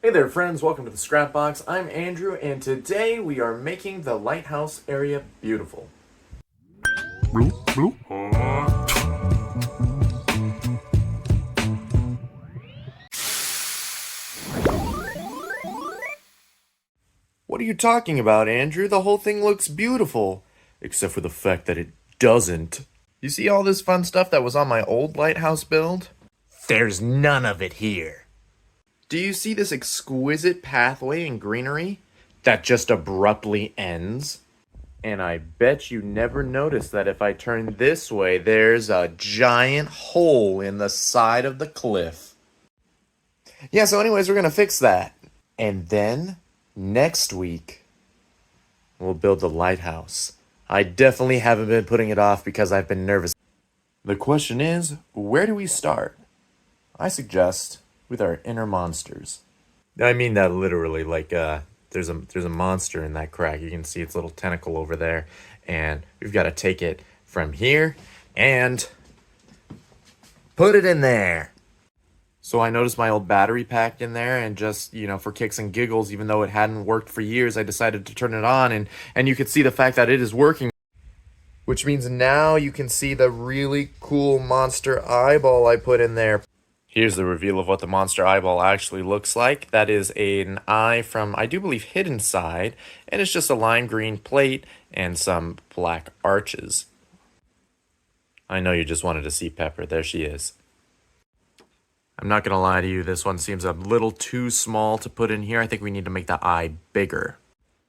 Hey there friends, welcome to the Scrap Box. I'm Andrew and today we are making the lighthouse area beautiful. Bloop, bloop. What are you talking about, Andrew? The whole thing looks beautiful. Except for the fact that it doesn't. You see all this fun stuff that was on my old lighthouse build? There's none of it here. Do you see this exquisite pathway and greenery that just abruptly ends? And I bet you never noticed that if I turn this way, there's a giant hole in the side of the cliff. Yeah, so anyways, we're gonna fix that. And then, next week, we'll build the lighthouse. I definitely haven't been putting it off because I've been nervous. The question is, where do we start? I suggest with our inner monsters. I mean that literally, like, there's a monster in that crack. You can see its little tentacle over there. And we've got to take it from here and put it in there. So I noticed my old battery pack in there, and just, for kicks and giggles, even though it hadn't worked for years, I decided to turn it on, and you could see the fact that it is working. Which means now you can see the really cool monster eyeball I put in there. Here's the reveal of what the monster eyeball actually looks like. That is an eye from, I do believe, Hidden Side, and it's just a lime green plate and some black arches. I know you just wanted to see Pepper. There she is. I'm not gonna lie to you, this one seems a little too small to put in here. I think we need to make the eye bigger.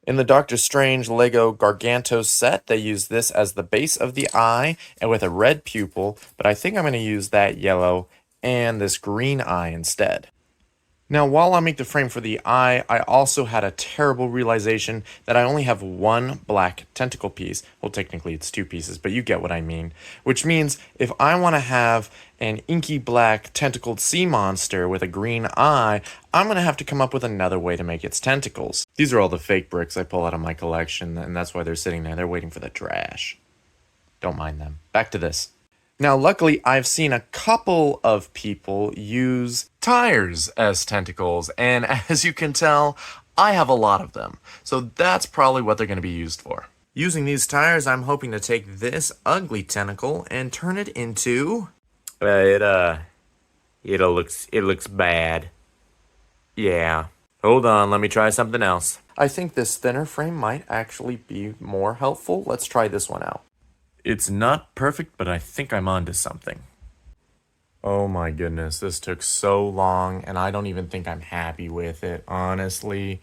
In the Doctor Strange Lego Gargantos set, they use this as the base of the eye and with a red pupil, but I think I'm gonna use that yellow and this green eye instead. Now, while I make the frame for the eye, I also had a terrible realization that I only have one black tentacle piece. Well, technically it's two pieces, but you get what I mean. Which means if I want to have an inky black tentacled sea monster with a green eye, I'm going to have to come up with another way to make its tentacles. These are all the fake bricks I pull out of my collection, and that's why they're sitting there. They're waiting for the trash. Don't mind them. Back to this. Now, luckily, I've seen a couple of people use tires as tentacles, and as you can tell, I have a lot of them. So that's probably what they're going to be used for. Using these tires, I'm hoping to take this ugly tentacle and turn it into... It looks bad. Yeah. Hold on, let me try something else. I think this thinner frame might actually be more helpful. Let's try this one out. It's not perfect, but I think I'm onto something. Oh my goodness, this took so long, and I don't even think I'm happy with it, honestly.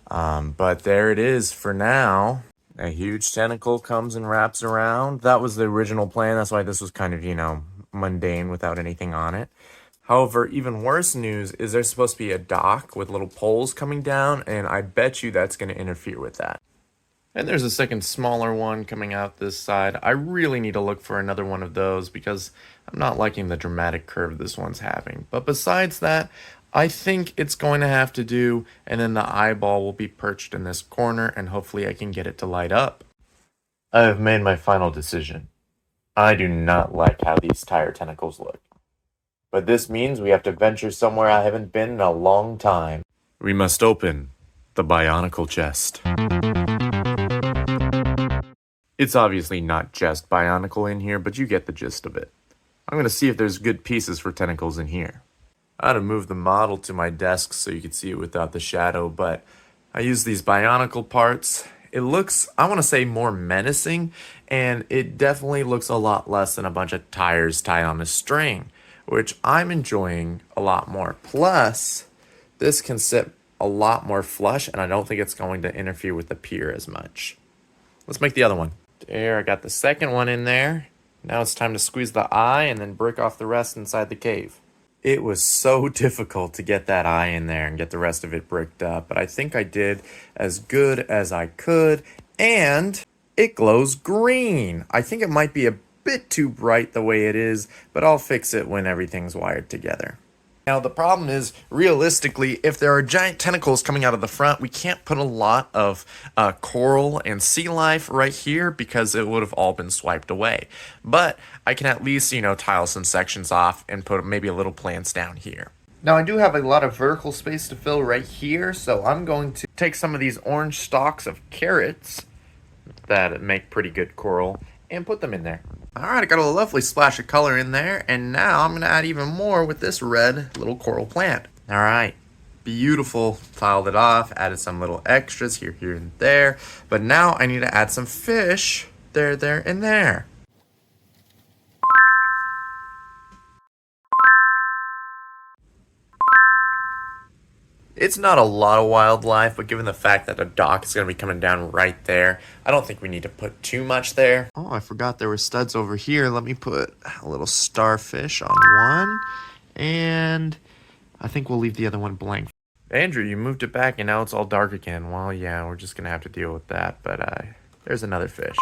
But there it is for now. A huge tentacle comes and wraps around. That was the original plan. That's why this was kind of, mundane without anything on it. However, even worse news is there's supposed to be a dock with little poles coming down, and I bet you that's going to interfere with that. And there's a second smaller one coming out this side. I really need to look for another one of those because I'm not liking the dramatic curve this one's having. But besides that, I think it's going to have to do, and then the eyeball will be perched in this corner, and hopefully I can get it to light up. I have made my final decision. I do not like how these tire tentacles look. But this means we have to venture somewhere I haven't been in a long time. We must open the Bionicle chest. It's obviously not just Bionicle in here, but you get the gist of it. I'm going to see if there's good pieces for tentacles in here. I had to move the model to my desk so you could see it without the shadow, but I used these Bionicle parts. It looks, I want to say, more menacing, and it definitely looks a lot less than a bunch of tires tied on a string, which I'm enjoying a lot more. Plus, this can sit a lot more flush, and I don't think it's going to interfere with the pier as much. Let's make the other one. There, I got the second one in there. Now it's time to squeeze the eye and then brick off the rest inside the cave. It was so difficult to get that eye in there and get the rest of it bricked up, but I think I did as good as I could, and it glows green. I think it might be a bit too bright the way it is, but I'll fix it when everything's wired together. Now, the problem is, realistically, if there are giant tentacles coming out of the front, we can't put a lot of coral and sea life right here because it would have all been swiped away. But I can at least, tile some sections off and put maybe a little plants down here. Now I do have a lot of vertical space to fill right here, so I'm going to take some of these orange stalks of carrots that make pretty good coral and put them in there. Alright, I got a lovely splash of color in there, and now I'm going to add even more with this red little coral plant. Alright, beautiful. Tiled it off, added some little extras here, and there, but now I need to add some fish there, and there. It's not a lot of wildlife, but given the fact that a dock is going to be coming down right there, I don't think we need to put too much there. Oh, I forgot there were studs over here. Let me put a little starfish on one, and I think we'll leave the other one blank. Andrew, you moved it back and now it's all dark again. Well, yeah, we're just going to have to deal with that, but there's another fish.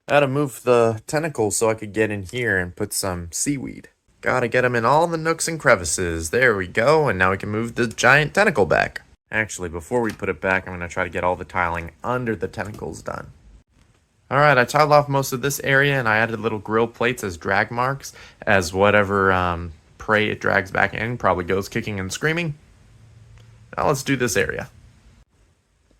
I had to move the tentacles so I could get in here and put some seaweed. Gotta get them in all the nooks and crevices. There we go, and now we can move the giant tentacle back. Actually, before we put it back, I'm going to try to get all the tiling under the tentacles done. Alright, I tiled off most of this area, and I added little grill plates as drag marks, as whatever prey it drags back in probably goes kicking and screaming. Now let's do this area.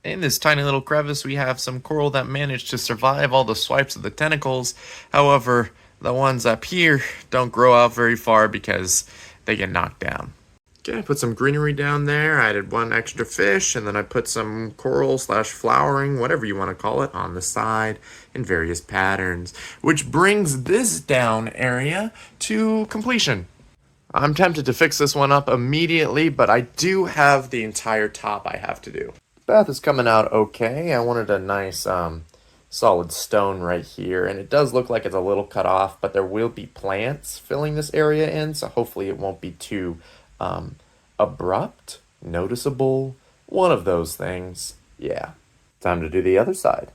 In this tiny little crevice, we have some coral that managed to survive all the swipes of the tentacles. However, the ones up here don't grow out very far because they get knocked down. Okay, I put some greenery down there. I added one extra fish, and then I put some coral / flowering, whatever you want to call it, on the side in various patterns, which brings this down area to completion. I'm tempted to fix this one up immediately, but I do have the entire top I have to do. The bath is coming out okay. I wanted a nice solid stone right here, and it does look like it's a little cut off, but there will be plants filling this area in, so hopefully it won't be too abrupt, noticeable, one of those things. Yeah, time to do the other side.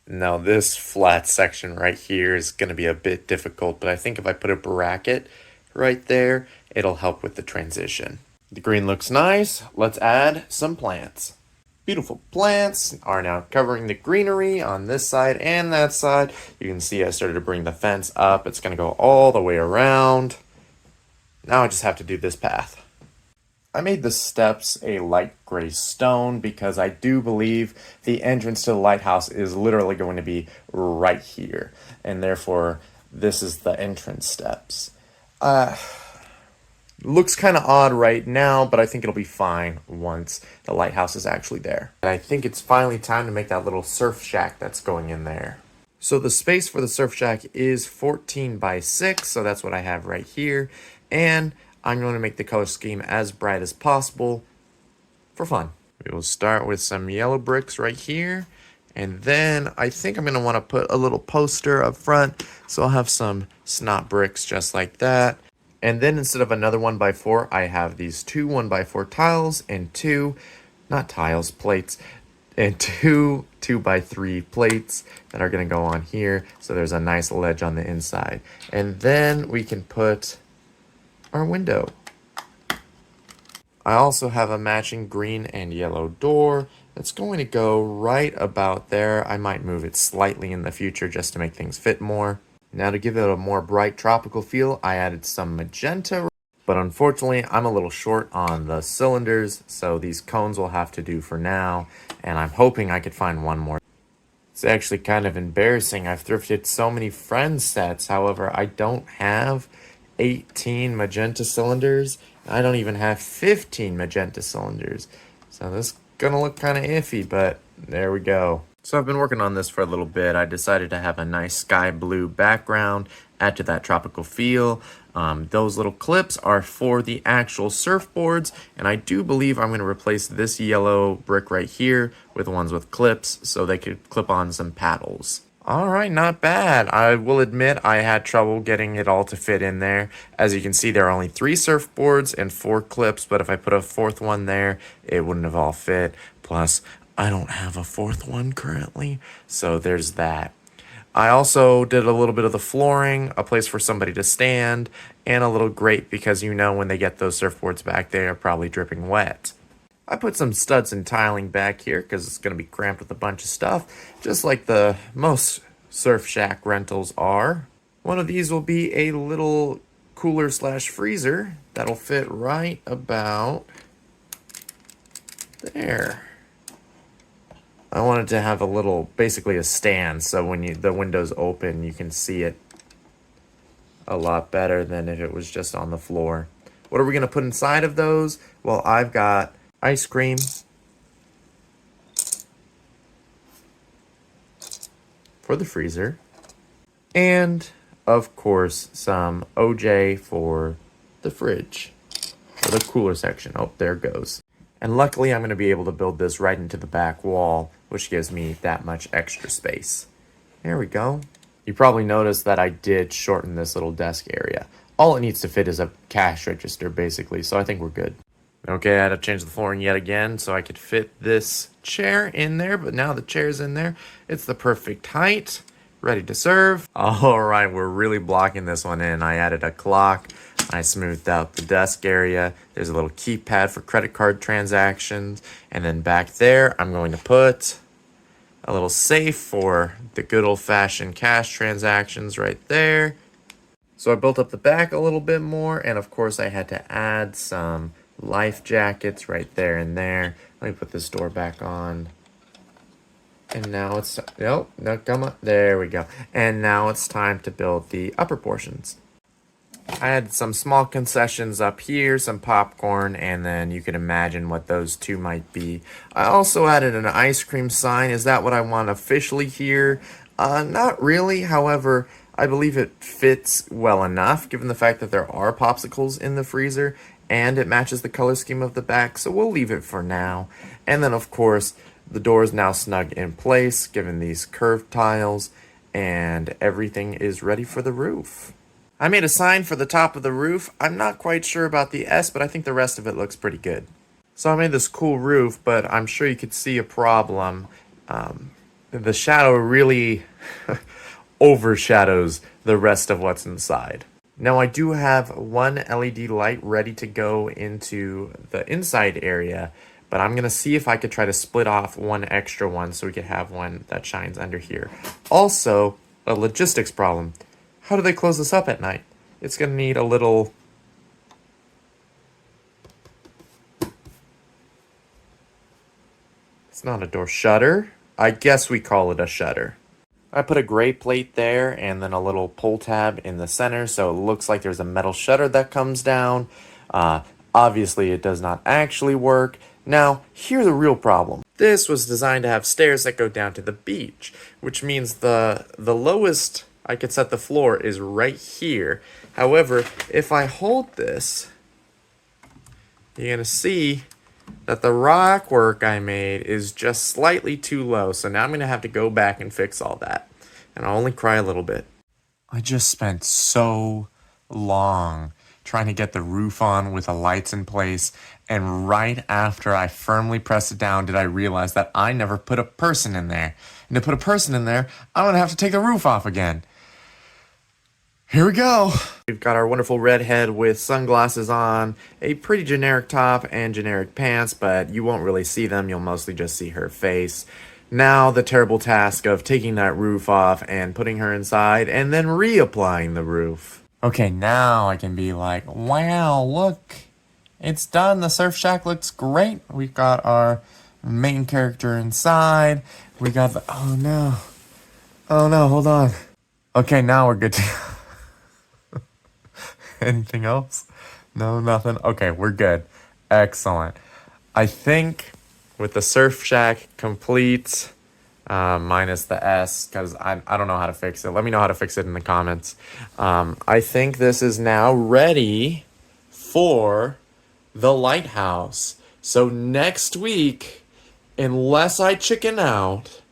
Now this flat section right here is going to be a bit difficult, but I think if I put a bracket right there, it'll help with the transition. The green looks nice. Let's add some plants. Beautiful plants are now covering the greenery on this side and that side. You can see I started to bring the fence up. It's going to go all the way around. Now I just have to do this path. I made the steps a light gray stone because I do believe the entrance to the lighthouse is literally going to be right here. And therefore, this is the entrance steps. Looks kind of odd right now, but I think it'll be fine once the lighthouse is actually there. And I think it's finally time to make that little surf shack that's going in there. So the space for the surf shack is 14 by 6, so that's what I have right here. And I'm going to make the color scheme as bright as possible for fun. We will start with some yellow bricks right here. And then I think I'm going to want to put a little poster up front. So I'll have some snot bricks just like that. And then instead of another 1x4, I have these two 1x4 tiles and plates, and two 2x3 plates that are going to go on here. So there's a nice ledge on the inside. And then we can put our window. I also have a matching green and yellow door that's going to go right about there. I might move it slightly in the future just to make things fit more. Now to give it a more bright tropical feel, I added some magenta, but unfortunately I'm a little short on the cylinders, so these cones will have to do for now, and I'm hoping I could find one more. It's actually kind of embarrassing. I've thrifted so many friend sets, however, I don't have 18 magenta cylinders. I don't even have 15 magenta cylinders, so this is gonna look kind of iffy, but there we go. So I've been working on this for a little bit. I decided to have a nice sky blue background, add to that tropical feel. Those little clips are for the actual surfboards, and I do believe I'm going to replace this yellow brick right here with ones with clips so they could clip on some paddles. Alright, not bad. I will admit I had trouble getting it all to fit in there. As you can see, there are only 3 surfboards and 4 clips, but if I put a 4th one there, it wouldn't have all fit. Plus, I don't have a 4th one currently, so there's that. I also did a little bit of the flooring, a place for somebody to stand, and a little grate because you know when they get those surfboards back, they are probably dripping wet. I put some studs and tiling back here because it's going to be cramped with a bunch of stuff, just like most surf shack rentals are. One of these will be a little cooler slash freezer that'll fit right about there. I wanted to have a little, basically a stand, so when the window's open, you can see it a lot better than if it was just on the floor. What are we gonna put inside of those? Well, I've got ice cream, for the freezer, and of course some OJ for the fridge, for the cooler section. Oh, there it goes. And luckily I'm going to be able to build this right into the back wall, which gives me that much extra space. There we go. You probably noticed that I did shorten this little desk area. All it needs to fit is a cash register, basically, so I think we're good. Okay, I had to change the flooring yet again so I could fit this chair in there, but now the chair's in there. It's the perfect height, ready to serve. All right, we're really blocking this one in. I added a clock. I smoothed out the desk area. There's a little keypad for credit card transactions. And then back there, I'm going to put a little safe for the good old-fashioned cash transactions right there. So I built up the back a little bit more, and of course I had to add some life jackets right there and there. Let me put this door back on. And now it's, no, come on, there we go. And now it's time to build the upper portions. I had some small concessions up here, some popcorn, and then you can imagine what those two might be. I also added an ice cream sign. Is that what I want officially here? Not really, however, I believe it fits well enough, given the fact that there are popsicles in the freezer, and it matches the color scheme of the back, so we'll leave it for now. And then, of course, the door is now snug in place, given these curved tiles, and everything is ready for the roof. I made a sign for the top of the roof. I'm not quite sure about the S, but I think the rest of it looks pretty good. So I made this cool roof, but I'm sure you could see a problem. The shadow really overshadows the rest of what's inside. Now I do have one LED light ready to go into the inside area, but I'm gonna see if I could try to split off one extra one so we could have one that shines under here. Also, a logistics problem. How do they close this up at night? It's gonna need a little... It's not a door shutter. I guess we call it a shutter. I put a gray plate there and then a little pull tab in the center, so it looks like there's a metal shutter that comes down. Obviously it does not actually work. Now, here's the real problem. This was designed to have stairs that go down to the beach, which means the lowest I could set the floor is right here. However, if I hold this, you're gonna see that the rock work I made is just slightly too low. So now I'm gonna have to go back and fix all that. And I'll only cry a little bit. I just spent so long trying to get the roof on with the lights in place, and right after I firmly pressed it down did I realize that I never put a person in there. And to put a person in there, I'm gonna have to take the roof off again. Here we go. We've got our wonderful redhead with sunglasses on, a pretty generic top and generic pants, but you won't really see them. You'll mostly just see her face. Now the terrible task of taking that roof off and putting her inside and then reapplying the roof. Okay, now I can be like, wow, look, it's done. The surf shack looks great. We've got our main character inside. We got the, oh no, hold on. Okay, now we're good to Anything else? No, nothing? Okay, we're good. Excellent. I think with the surf shack complete, minus the S, because I don't know how to fix it. Let me know how to fix it in the comments. I think this is now ready for the lighthouse. So next week, unless I chicken out,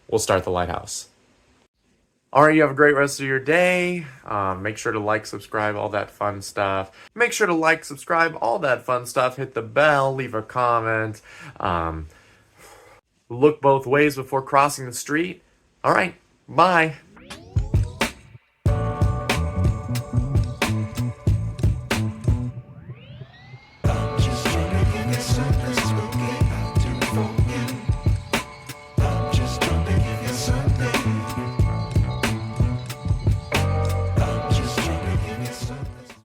we'll start the lighthouse. All right, you have a great rest of your day. Make sure to like, subscribe, all that fun stuff. Make sure to like, subscribe, all that fun stuff. Hit the bell, leave a comment. Look both ways before crossing the street. All right, bye.